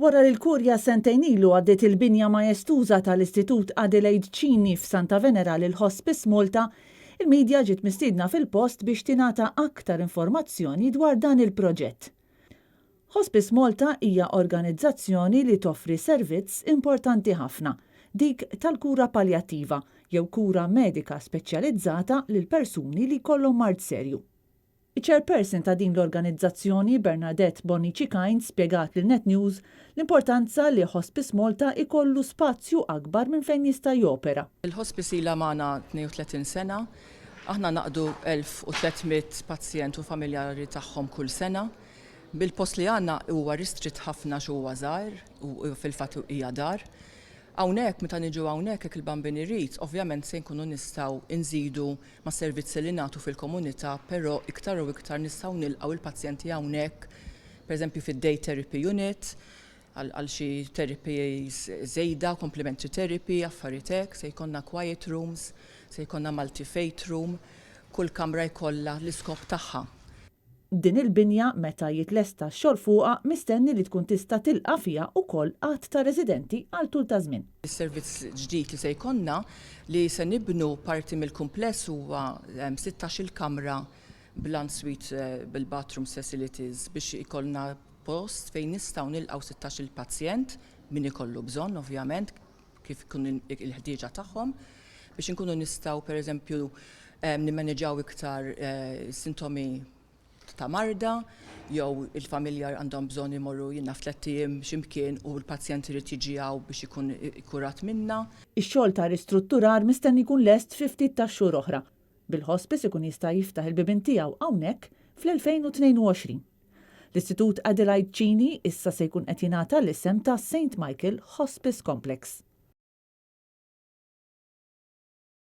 Wara li l-Kurja sentejn ilu għaddiet il-binja majestuża tal-Istitut Adelaide Cini f'Santa Venera lil Hospice Malta, il-medja ġiet mistiedna fil-post biex tingħata aktar informazzjoni dwar dan il-proġett. Hospice Malta hija organizzazzjoni li toffri servizz importanti ħafna, dik tal-kura paljattiva jew kura medika speċjalizzata lil persuni li jkollhom mard serju. Iċ-chairperson ta' din l-organizzazzjoni Bernadette Bonnici-Kind spjegat lil Net News l-importanza li Hospice Malta ikollu spazju akbar minn fejn jista' jopera. Il-Hospice ilha magħna 32 sena, aħna naqdu 1300 pazjent u familjari tagħhom kull sena. Bil-post li għandna huwa ristrit ħafna x'huwa żgħir u fil-fatt hija dar. Hawnhekk meta niġu hawnhekk jekk il-bambin irid, ovvjament se nkunu nistgħu nżidu ma' servizzi li nagħtu fil-komunità, però iktar u iktar nistgħu nilqgħu il-pazjenti hawnhekk, pereżempju fid-day therapy unit, għal xi therapies żejda, complementary therapy, affarijiet hekk, se jkollna quiet rooms, se jkollna multi-fate room, kull kamra jkollha l-iskop tagħha. Din il-binja meta jitlesta x-xogħol fuqha mistenni li tkun tista' tilqa' fiha wkoll qatt ta' residenti għal tul ta' żmien. Is-servizz ġdid li se jkollna li se nibnu parti mill-kumpless huwa 16 kamra bl-ensuite bil-bathroom facilities biex ikollna post fejn nistgħu nilqgħu 16 pazjent min ikollu bżonn ovvjament kif ikun il-ħtieġa tagħhom biex inkunu nistgħu pereżempju nimmaneġġjaw iktar sintomi ta' marda, jew il-familjar għandhom bżonn imorru jinnaf 3 ijiem x'imkien u l-pazjent irid jiġi hawn biex ikun ikkurat minnha. Ix-xogħol ta' ristrutturar mistenni jkun lest fi ftit ta' xhur oħra. Bil-Hospice ikun jista' jiftaħ il-bibien tiegħu hawnhekk fl-2022. L-Istitut Adelaide Cini issa se jkun qed jingħata l-isem ta' St. Michael Hospice Complex.